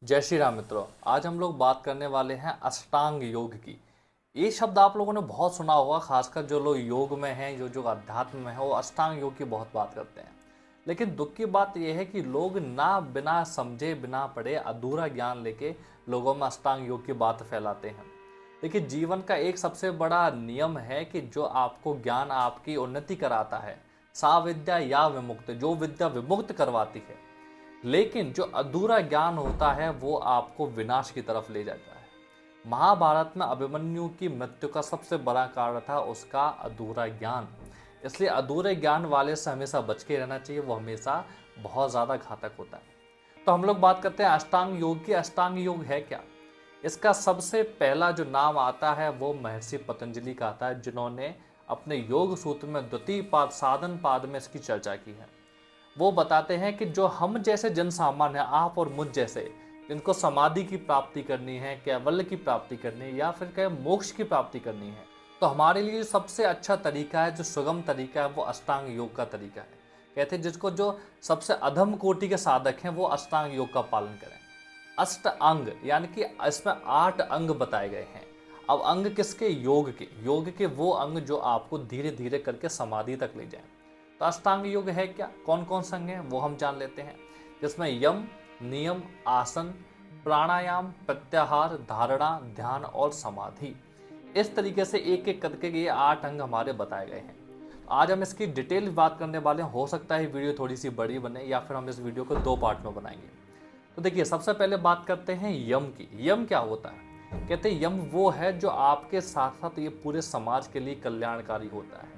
जय श्री राम मित्रों। आज हम लोग बात करने वाले हैं अष्टांग योग की। ये शब्द आप लोगों ने बहुत सुना होगा, खासकर जो लोग योग में हैं, जो जो अध्यात्म में है, वो अष्टांग योग की बहुत बात करते हैं। लेकिन दुख की बात यह है कि लोग ना बिना समझे बिना पढ़े अधूरा ज्ञान लेके लोगों में अष्टांग योग की बात फैलाते हैं। देखिए, जीवन का एक सबसे बड़ा नियम है कि जो आपको ज्ञान आपकी उन्नति कराता है, सा विद्या या विमुक्त, जो विद्या विमुक्त करवाती है। लेकिन जो अधूरा ज्ञान होता है वो आपको विनाश की तरफ ले जाता है। महाभारत में अभिमन्यु की मृत्यु का सबसे बड़ा कारण था उसका अधूरा ज्ञान। इसलिए अधूरे ज्ञान वाले से हमेशा बच के रहना चाहिए, वो हमेशा बहुत ज़्यादा घातक होता है। तो हम लोग बात करते हैं अष्टांग योग की। अष्टांग योग है क्या? इसका सबसे पहला जो नाम आता है वो महर्षि पतंजलि का आता है, जिन्होंने अपने योग सूत्र में द्वितीय पाद साधन पाद में इसकी चर्चा की है। वो बताते हैं कि जो हम जैसे जन सामान्य, आप और मुझ जैसे, जिनको समाधि की प्राप्ति करनी है, कैवल्य की प्राप्ति करनी है, या फिर कहे मोक्ष की प्राप्ति करनी है, तो हमारे लिए सबसे अच्छा तरीका है, जो सुगम तरीका है, वो अष्टांग योग का तरीका है। कहते हैं जिसको जो सबसे अधम कोटि के साधक हैं वो अष्टांग योग का पालन करें। अष्ट अंग यानी कि इसमें 8 अंग बताए गए हैं। अब अंग किसके? योग के। योग के वो अंग जो आपको धीरे धीरे करके समाधि तक ले जाएं। तो अष्टांग योग है क्या? कौन कौन से अंग हैं वो हम जान लेते हैं, जिसमें यम, नियम, आसन, प्राणायाम, प्रत्याहार, धारणा, ध्यान और समाधि। इस तरीके से एक एक करके ये 8 अंग हमारे बताए गए हैं। आज हम इसकी डिटेल बात करने वाले हैं। हो सकता है वीडियो थोड़ी सी बड़ी बने, या फिर हम इस वीडियो को 2 पार्ट में बनाएंगे। तो देखिए, सबसे पहले बात करते हैं यम की। यम क्या होता है? कहते हैं यम वो है जो आपके साथ साथ ये पूरे समाज के लिए कल्याणकारी होता है।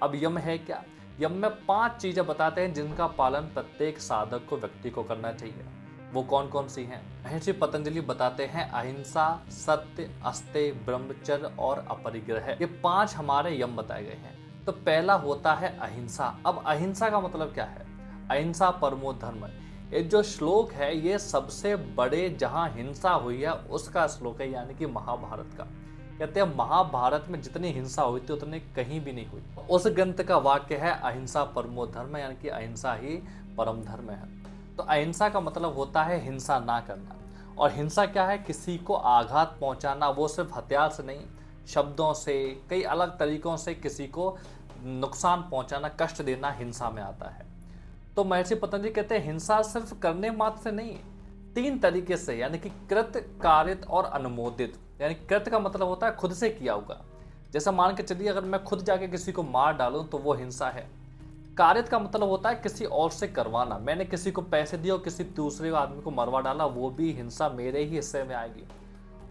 अब यम है क्या? यम में 5 चीजें बताते हैं जिनका पालन प्रत्येक साधक को, व्यक्ति को करना चाहिए। वो कौन कौन सी हैं? महर्षि पतंजलि बताते हैं अहिंसा, सत्य, अस्तेय, ब्रह्मचर्य और अपरिग्रह। ये 5 हमारे यम बताए गए हैं। तो पहला होता है अहिंसा। अब अहिंसा का मतलब क्या है? अहिंसा परमो धर्म। ये जो श्लोक है ये सबसे बड़े जहां हिंसा हुई है उसका श्लोक है, यानी कि महाभारत का। कहते हैं महाभारत में जितनी हिंसा हुई थी उतनी कहीं भी नहीं हुई। उस ग्रंथ का वाक्य है अहिंसा परमो धर्म, यानी कि अहिंसा ही परम धर्म है। तो अहिंसा का मतलब होता है हिंसा ना करना। और हिंसा क्या है? किसी को आघात पहुंचाना, वो सिर्फ हथियार से नहीं, शब्दों से, कई अलग तरीकों से किसी को नुकसान पहुंचाना, कष्ट देना हिंसा में आता है। तो महर्षि पतंजलि कहते हैं हिंसा सिर्फ करने मात्र से नहीं, 3 तरीके से, यानी कि कृत, कारित और अनुमोदित। यानी कृत का मतलब होता है खुद से किया होगा। जैसा मान के चलिए अगर मैं खुद जाके किसी को मार डालूं तो वो हिंसा है। कारित का मतलब होता है किसी और से करवाना। मैंने किसी को पैसे दिए और किसी दूसरे आदमी को मरवा डाला, वो भी हिंसा मेरे ही हिस्से में आएगी।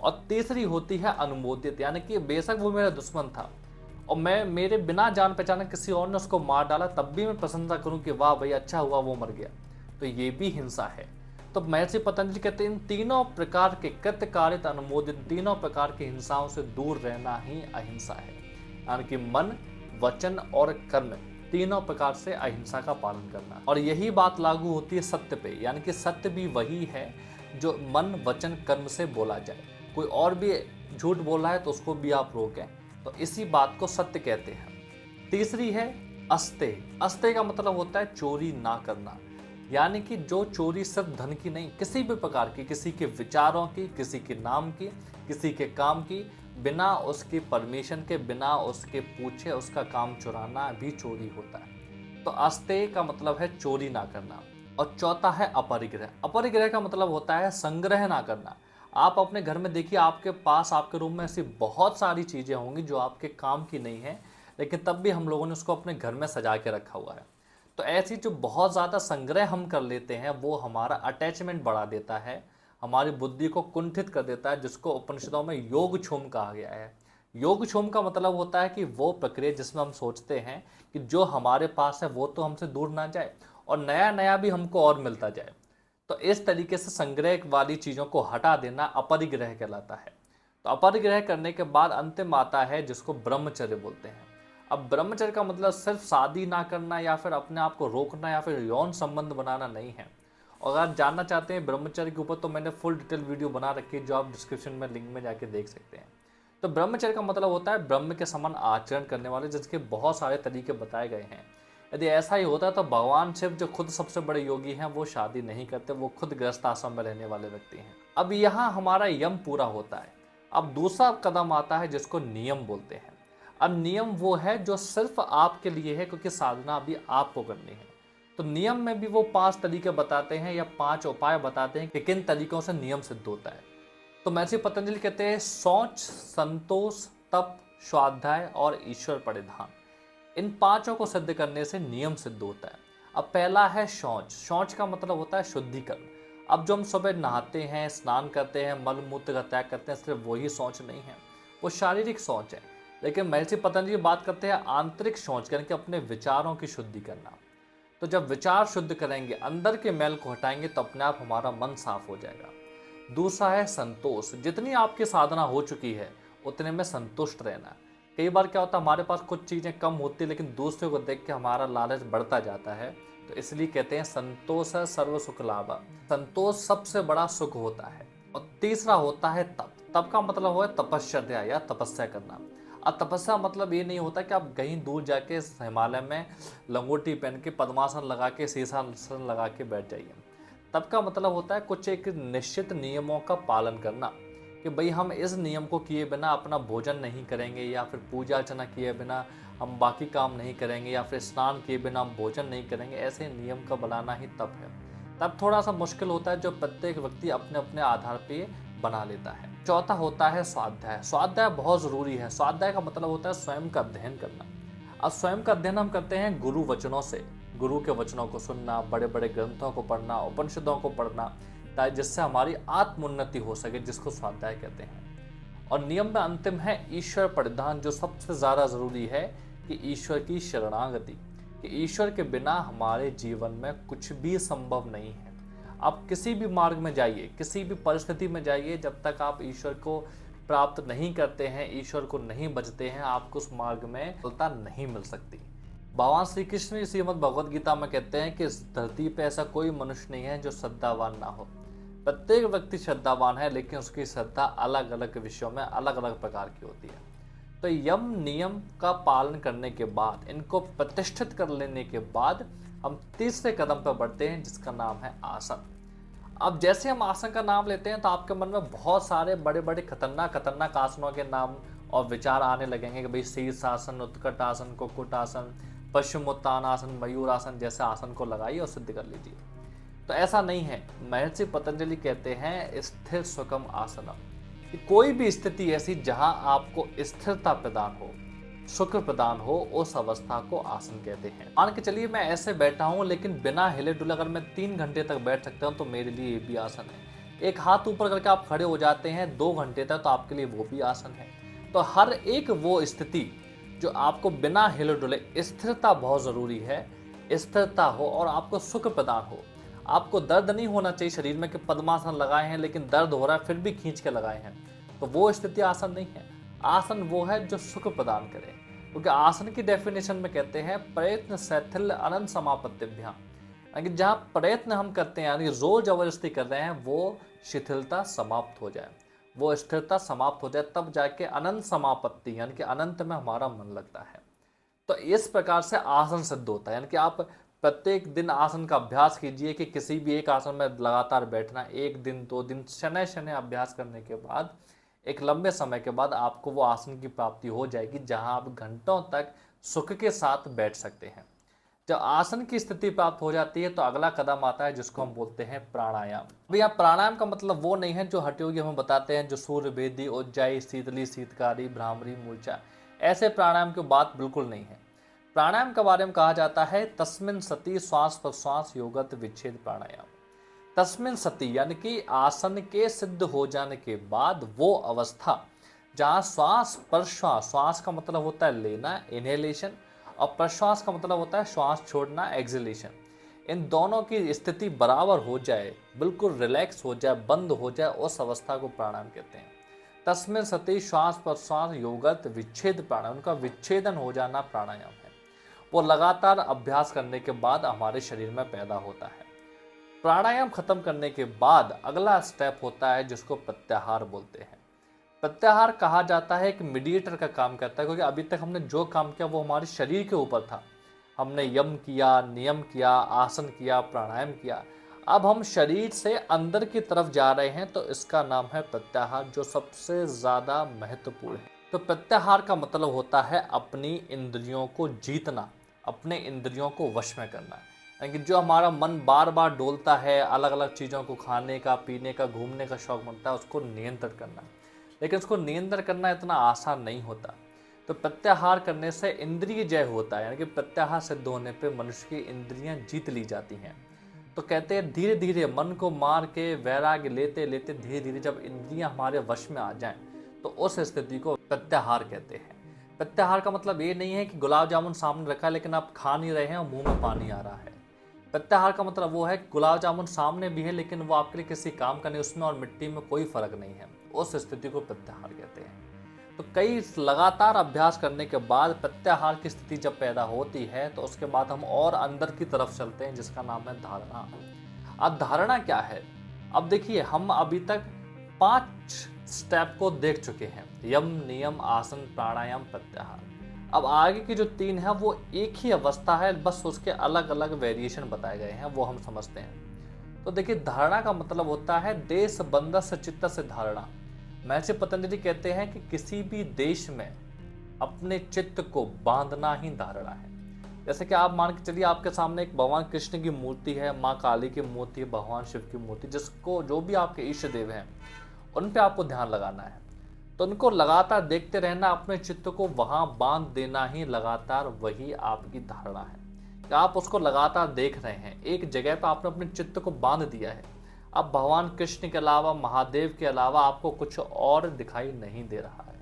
और तीसरी होती है अनुमोदित, यानी कि बेशक वो मेरा दुश्मन था और मैं मेरे बिना जान पहचाने किसी और ने उसको मार डाला, तब भी मैं प्रशंसा करूं कि वाह भाई अच्छा हुआ वो मर गया, तो ये भी हिंसा है। तो महर्षि पतंजलि कहते हैं इन तीनों प्रकार के कृत, कारित, अनुमोदित, तीनों प्रकार की हिंसाओं से दूर रहना ही अहिंसा है। यानी कि मन, वचन और कर्म, तीनों प्रकार से अहिंसा का पालन करना। और यही बात लागू होती है सत्य पे, यानी कि सत्य भी वही है जो मन, वचन, कर्म से बोला जाए। कोई और भी झूठ बोल रहा है तो उसको भी आप रोकें, तो इसी बात को सत्य कहते हैं। तीसरी है अस्तेय। अस्तेय का मतलब होता है चोरी ना करना। यानी कि जो चोरी सिर्फ धन की नहीं, किसी भी प्रकार की, किसी के विचारों की, किसी के नाम की, किसी के काम की, बिना उसकी परमिशन के, बिना उसके पूछे उसका काम चुराना भी चोरी होता है। तो अस्तेय का मतलब है चोरी ना करना। और चौथा है अपरिग्रह। अपरिग्रह का मतलब होता है संग्रह ना करना। आप अपने घर में देखिए, आपके पास, आपके रूम में ऐसी बहुत सारी चीज़ें होंगी जो आपके काम की नहीं है, लेकिन तब भी हम लोगों ने उसको अपने घर में सजा के रखा हुआ है। तो ऐसी जो बहुत ज़्यादा संग्रह हम कर लेते हैं वो हमारा अटैचमेंट बढ़ा देता है, हमारी बुद्धि को कुंठित कर देता है, जिसको उपनिषदों में योग क्षोम कहा गया है। योग क्षोम का मतलब होता है कि वो प्रक्रिया जिसमें हम सोचते हैं कि जो हमारे पास है वो तो हमसे दूर ना जाए और नया नया भी हमको और मिलता जाए। तो इस तरीके से संग्रह वाली चीज़ों को हटा देना अपरिग्रह कहलाता है। तो अपरिग्रह करने के बाद अंतिम आता है जिसको ब्रह्मचर्य बोलते हैं। अब ब्रह्मचर्य का मतलब सिर्फ शादी ना करना या फिर अपने आप को रोकना या फिर यौन संबंध बनाना नहीं है। और अगर जानना चाहते हैं ब्रह्मचर्य के ऊपर तो मैंने फुल डिटेल वीडियो बना रखी है, जो आप डिस्क्रिप्शन में लिंक में जाके देख सकते हैं। तो ब्रह्मचर्य का मतलब होता है ब्रह्म के समान आचरण करने वाले, जिसके बहुत सारे तरीके बताए गए हैं। यदि ऐसा ही होता तो भगवान शिव जो खुद सबसे बड़े योगी हैं वो शादी नहीं करते, वो खुद गृहस्थ आश्रम में रहने वाले व्यक्ति हैं। अब यहाँ हमारा यम पूरा होता है। अब दूसरा कदम आता है जिसको नियम बोलते हैं। अब नियम वो है जो सिर्फ आपके लिए है, क्योंकि साधना अभी आपको करनी है। तो नियम में भी वो 5 तरीके बताते हैं या 5 उपाय बताते हैं कि किन तरीकों से नियम सिद्ध होता है। तो महर्षि पतंजलि कहते हैं शौच, संतोष, तप, स्वाध्याय और ईश्वर परिधान, इन 5 को सिद्ध करने से नियम सिद्ध होता है। अब पहला है शौच। शौच का मतलब होता है शुद्धिकरण। अब जो हम सुबह नहाते हैं, स्नान करते हैं, मल मूत्र का त्याग करते हैं, सिर्फ वही शौच नहीं है, वो शारीरिक शौच है। लेकिन महर्षि पतंजलि बात करते हैं आंतरिक शौच, यानी कि अपने विचारों की शुद्धि करना। तो जब विचार शुद्ध करेंगे, अंदर के मैल को हटाएंगे, तो अपने आप हमारा मन साफ हो जाएगा। दूसरा है संतोष। जितनी आपकी साधना हो चुकी है उतने में संतुष्ट रहना। कई बार क्या होता है, हमारे पास कुछ चीज़ें कम होती है, लेकिन दूसरे को देख के हमारा लालच बढ़ता जाता है। तो इसलिए कहते हैं संतोष है सर्व सुख लाभ। संतोष सबसे बड़ा सुख होता है। और तीसरा होता है तप। तप का मतलब हो तपश्चर्या या तपस्या करना। अब तपस्या मतलब ये नहीं होता कि आप कहीं दूर जाके हिमालय में लंगोटी पहन के पद्मासन लगा के शीर्षासन लगा के बैठ जाइए। तप का मतलब होता है कुछ एक निश्चित नियमों का पालन करना, कि भाई हम इस नियम को किए बिना अपना भोजन नहीं करेंगे, या फिर पूजा अर्चना किए बिना हम बाकी काम नहीं करेंगे, या फिर स्नान किए बिना हम भोजन नहीं करेंगे। ऐसे नियम का बनाना ही तप है। तब थोड़ा सा मुश्किल होता है, जो प्रत्येक व्यक्ति अपने अपने आधार पे बना लेता है। चौथा होता है स्वाध्याय। स्वाध्याय बहुत ज़रूरी है। स्वाध्याय का मतलब होता है स्वयं का अध्ययन करना। अब स्वयं का अध्ययन हम करते हैं गुरु वचनों से। गुरु के वचनों को सुनना, बड़े बड़े ग्रंथों को पढ़ना, उपनिषदों को पढ़ना, ताकि जिससे हमारी आत्मोन्नति हो सके, जिसको स्वाध्याय कहते हैं। और नियम में अंतिम है ईश्वर परिधान, जो सबसे ज़्यादा ज़रूरी है, कि ईश्वर की शरणागति, कि ईश्वर के बिना हमारे जीवन में कुछ भी संभव नहीं है। आप किसी भी मार्ग में जाइए, किसी भी परिस्थिति में जाइए, जब तक आप ईश्वर को प्राप्त नहीं करते हैं, ईश्वर को नहीं बचते हैं, आपको उस मार्ग में सफलता नहीं मिल सकती। भगवान श्री कृष्ण श्रीमद् भगवद गीता में कहते हैं कि इस धरती पे ऐसा कोई मनुष्य नहीं है जो श्रद्धावान ना हो। प्रत्येक व्यक्ति श्रद्धावान है, लेकिन उसकी श्रद्धा अलग अलग विषयों में अलग अलग प्रकार की होती है। तो यम नियम का पालन करने के बाद, इनको प्रतिष्ठित कर लेने के बाद, हम तीसरे कदम पर बढ़ते हैं, जिसका नाम है आसन। अब जैसे हम आसन का नाम लेते हैं तो आपके मन में बहुत सारे बड़े बड़े खतरनाक खतरनाक आसनों के नाम और विचार आने लगेंगे कि भाई शीर्षासन, उत्कट आसन, कुक्कुट आसन, पश्चिमोत्तानासन, मयूर आसन जैसे आसन को लगाइए और सिद्ध कर लीजिए। तो ऐसा नहीं है। महर्षि पतंजलि कहते हैं स्थिर सुखम आसनम, कि कोई भी स्थिति ऐसी जहां आपको स्थिरता प्रदान हो, सुख प्रदान हो, उस अवस्था को आसन कहते हैं। मान के चलिए मैं ऐसे बैठा हूं, लेकिन बिना हिले डुले अगर मैं 3 घंटे तक बैठ सकता हूं, तो मेरे लिए ये भी आसन है। एक हाथ ऊपर करके आप खड़े हो जाते हैं 2 घंटे तक, तो आपके लिए वो भी आसन है। तो हर एक वो स्थिति जो आपको बिना हिले डुले, स्थिरता बहुत ज़रूरी है, स्थिरता हो और आपको सुख प्रदान हो। आपको दर्द नहीं होना चाहिए शरीर में कि पद्मासन लगाए हैं लेकिन दर्द हो रहा है फिर भी खींच के लगाए हैं, तो वो स्थिति आसन नहीं है। आसन वो है जो सुख प्रदान करे। क्योंकि आसन की डेफिनेशन में कहते हैं प्रयत्न शैथिल्य अनंत समापत्तिभ्याम, यानी जहाँ प्रयत्न हम करते हैं, यानी जोर जबरदस्ती कर रहे हैं, वो शिथिलता समाप्त हो जाए, वो स्थिरता समाप्त हो जाए, तब जाके अनंत समापत्ति, यानी कि अनंत में हमारा मन लगता है। तो इस प्रकार से आसन सिद्ध होता है। यानी कि आप प्रत्येक दिन आसन का अभ्यास कीजिए, कि किसी भी एक आसन में लगातार बैठना, 1 दिन 2 दिन शनै शनै अभ्यास करने के बाद, एक लंबे समय के बाद आपको वो आसन की प्राप्ति हो जाएगी, जहां आप घंटों तक सुख के साथ बैठ सकते हैं। जब आसन की स्थिति प्राप्त हो जाती है तो अगला कदम आता है, जिसको हम बोलते हैं प्राणायाम। अभी यहाँ प्राणायाम का मतलब वो नहीं है जो हठ योगी हमें बताते हैं, जो सूर्य भेदी, उज्जाई, शीतली, शीतकारी, भ्रामरी, मूर्छा, ऐसे प्राणायाम की बात बिल्कुल नहीं है। प्राणायाम के बारे में कहा जाता है तस्मिन सती श्वास प्रश्वास योगत विच्छेद प्राणायाम। तस्मिन सती यानी कि आसन के सिद्ध हो जाने के बाद वो अवस्था जहाँ श्वास प्रश्वास, श्वास का मतलब होता है लेना, इनहेलेशन, और प्रश्वास का मतलब होता है श्वास छोड़ना, एक्सहेलेशन, इन दोनों की स्थिति बराबर हो जाए, बिल्कुल रिलैक्स हो जाए, बंद हो जाए, उस अवस्था को प्राणायाम कहते हैं। तस्मिन सती श्वास प्रश्वास योगत विच्छेद प्राणायाम, उनका विच्छेदन हो जाना प्राणायाम है। वो लगातार अभ्यास करने के बाद हमारे शरीर में पैदा होता है। प्राणायाम खत्म करने के बाद अगला स्टेप होता है, जिसको प्रत्याहार बोलते हैं। प्रत्याहार कहा जाता है कि मीडिएटर का काम करता है, क्योंकि अभी तक हमने जो काम किया वो हमारे शरीर के ऊपर था। हमने यम किया, नियम किया, आसन किया, प्राणायाम किया। अब हम शरीर से अंदर की तरफ जा रहे हैं, तो इसका नाम है प्रत्याहार, जो सबसे ज़्यादा महत्वपूर्ण है। तो प्रत्याहार का मतलब होता है अपनी इंद्रियों को जीतना, अपने इंद्रियों को वश में करना। यानी कि जो हमारा मन बार बार डोलता है, अलग अलग चीज़ों को खाने का, पीने का, घूमने का शौक बनता है, उसको नियंत्रण करना। लेकिन उसको नियंत्रण करना इतना आसान नहीं होता। तो प्रत्याहार करने से इंद्रिय जय होता है, यानी कि प्रत्याहार सिद्ध होने पे मनुष्य की इंद्रियां जीत ली जाती हैं। तो कहते हैं धीरे धीरे मन को मार के वैराग्य लेते लेते धीरे धीरे जब इंद्रियां हमारे वश में आ जाएं, तो उस स्थिति को प्रत्याहार कहते हैं। प्रत्याहार का मतलब ये नहीं है कि गुलाब जामुन सामने रखा है लेकिन आप खा नहीं रहे हैं और मुंह में पानी आ रहा है। प्रत्याहार का मतलब वो है कि गुलाब जामुन सामने भी है लेकिन वो आपके लिए किसी काम का नहीं, उसमें और मिट्टी में कोई फर्क नहीं है। उस स्थिति को प्रत्याहार कहते हैं। तो कई लगातार अभ्यास करने के बाद प्रत्याहार की स्थिति जब पैदा होती है, तो उसके बाद हम और अंदर की तरफ चलते हैं, जिसका नाम है धारणा। अब धारणा क्या है? अब देखिए, हम अभी तक 5 स्टेप को देख चुके हैं, यम, नियम, आसन, प्राणायाम, प्रत्याहार। अब आगे की जो 3 है वो एक ही अवस्था है, बस उसके अलग अलग वेरिएशन बताए गए हैं, वो हम समझते हैं। तो देखिए, धारणा का मतलब होता है देश बंधस्य चित्तस्य धारणा। महर्षि पतंजलि कहते हैं कि किसी भी देश में अपने चित्त को बांधना ही धारणा है। जैसे कि आप मान के चलिए, आपके सामने एक भगवान कृष्ण की मूर्ति है, माँ काली की मूर्ति है, भगवान शिव की मूर्ति, जिसको जो भी आपके इष्ट देव हैं उन पे आपको ध्यान लगाना है। तो उनको लगातार देखते रहना, अपने चित्त को वहां बांध देना ही लगातार वही आपकी धारणा है कि आप उसको लगातार देख रहे हैं। एक जगह पर आपने अपने चित्त को बांध दिया है। अब भगवान कृष्ण के अलावा, महादेव के अलावा आपको कुछ और दिखाई नहीं दे रहा है।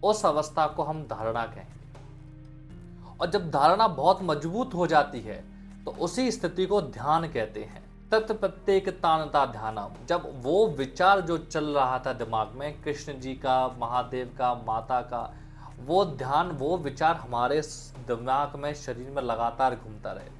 उस अवस्था को हम धारणा कहेंगे। और जब धारणा बहुत मजबूत हो जाती है तो उसी स्थिति को ध्यान कहते हैं। तत् प्रत्येक तानता ध्यानम। जब वो विचार जो चल रहा था दिमाग में, कृष्ण जी का, महादेव का, माता का, वो ध्यान, वो विचार हमारे दिमाग में, शरीर में लगातार घूमता रहे।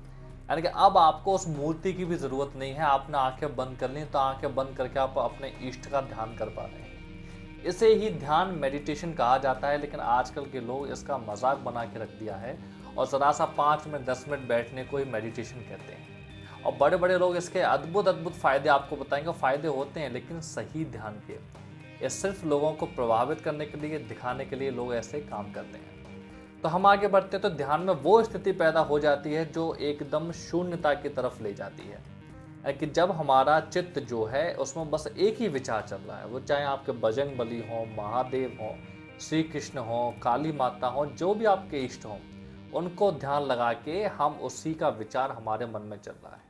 यानी कि अब आपको उस मूर्ति की भी ज़रूरत नहीं है। आपने आंखें बंद कर ली तो आंखें बंद करके आप अपने इष्ट का ध्यान कर पा रहे हैं। इसे ही ध्यान मेडिटेशन कहा जाता है, लेकिन आजकल के लोग इसका मजाक बना के रख दिया है और ज़रा सा 5 मिनट 10 मिनट बैठने को ही मेडिटेशन कहते हैं। और बड़े बड़े लोग इसके अद्भुत अद्भुत फ़ायदे आपको बताएंगे। फ़ायदे होते हैं लेकिन सही ध्यान के। ये सिर्फ लोगों को प्रभावित करने के लिए, दिखाने के लिए लोग ऐसे काम करते हैं। तो हम आगे बढ़ते हैं, तो ध्यान में वो स्थिति पैदा हो जाती है जो एकदम शून्यता की तरफ ले जाती है। कि जब हमारा चित्त जो है उसमें बस एक ही विचार चल रहा है, वो चाहे आपके बजरंग बली हो, महादेव हो, श्री कृष्ण हो, काली माता हो, जो भी आपके इष्ट हो, उनको ध्यान लगा के हम उसी का विचार हमारे मन में चल रहा है।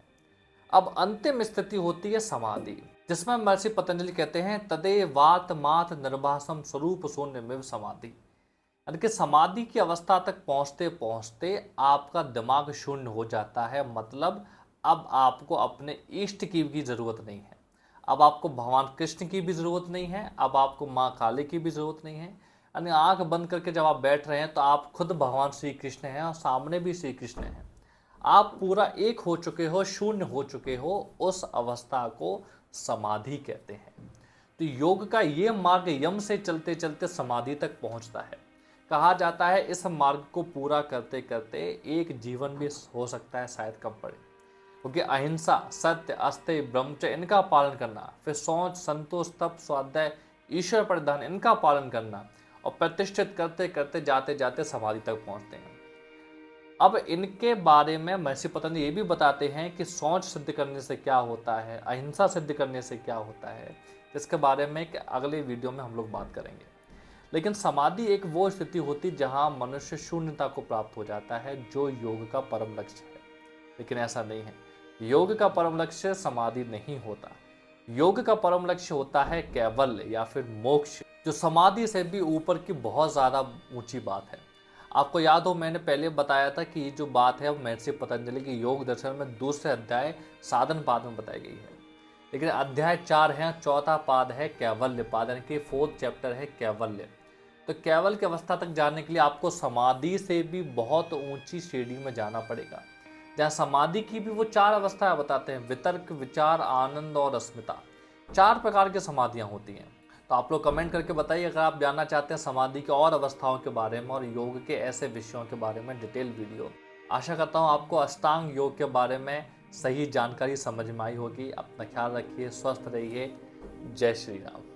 अब अंतिम स्थिति होती है समाधि, जिसमें महर्षि पतंजलि कहते हैं तदेवात मात निर्भासम स्वरूप शून्यमेव समाधि। यानी कि समाधि की अवस्था तक पहुंचते पहुंचते आपका दिमाग शून्य हो जाता है। मतलब अब आपको अपने इष्ट की भी ज़रूरत नहीं है, अब आपको भगवान कृष्ण की भी ज़रूरत नहीं है, अब आपको माँ काली की भी ज़रूरत नहीं है। यानी आंख बंद करके जब आप बैठ रहे हैं तो आप खुद भगवान श्री कृष्ण हैं और सामने भी श्री कृष्ण हैं। आप पूरा एक हो चुके हो, शून्य हो चुके हो। उस अवस्था को समाधि कहते हैं। तो योग का ये मार्ग यम से चलते चलते समाधि तक पहुंचता है। कहा जाता है इस मार्ग को पूरा करते करते एक जीवन भी हो सकता है शायद कम पड़े, क्योंकि अहिंसा, सत्य, अस्तेय, ब्रह्मचर्य, इनका पालन करना, फिर शौच, संतोष, तप, स्वाध्याय, ईश्वर परिधान, इनका पालन करना और प्रतिष्ठित करते करते जाते जाते समाधि तक पहुंचते हैं। अब इनके बारे में महर्षि पतंजलि ये भी बताते हैं कि शौच सिद्ध करने से क्या होता है, अहिंसा सिद्ध करने से क्या होता है। इसके बारे में एक अगले वीडियो में हम लोग बात करेंगे। लेकिन समाधि एक वो स्थिति होती जहां मनुष्य शून्यता को प्राप्त हो जाता है, जो योग का परम लक्ष्य है। लेकिन ऐसा नहीं है, योग का परम लक्ष्य समाधि नहीं होता। योग का परम लक्ष्य होता है कैवल्य या फिर मोक्ष, जो समाधि से भी ऊपर की बहुत ज़्यादा ऊंची बात है। आपको याद हो, मैंने पहले बताया था कि ये जो बात है वो महर्षि पतंजलि की योग दर्शन में दूसरे अध्याय साधन पाद में बताई गई है। लेकिन अध्याय 4 है, चौथा पाद है कैवल्य पाद, यानी कि 4th चैप्टर है कैवल्य। तो कैवल की अवस्था तक जाने के लिए आपको समाधि से भी बहुत ऊंची श्रेणी में जाना पड़ेगा, जहाँ समाधि की भी वो 4 अवस्थाएं बताते हैं, वितर्क, विचार, आनंद और अस्मिता। 4 प्रकार की समाधियाँ होती हैं। तो आप लोग कमेंट करके बताइए अगर आप जानना चाहते हैं समाधि की और अवस्थाओं के बारे में और योग के ऐसे विषयों के बारे में डिटेल वीडियो। आशा करता हूँ आपको अष्टांग योग के बारे में सही जानकारी समझ में आई होगी। अपना ख्याल रखिए, स्वस्थ रहिए। जय श्री राम।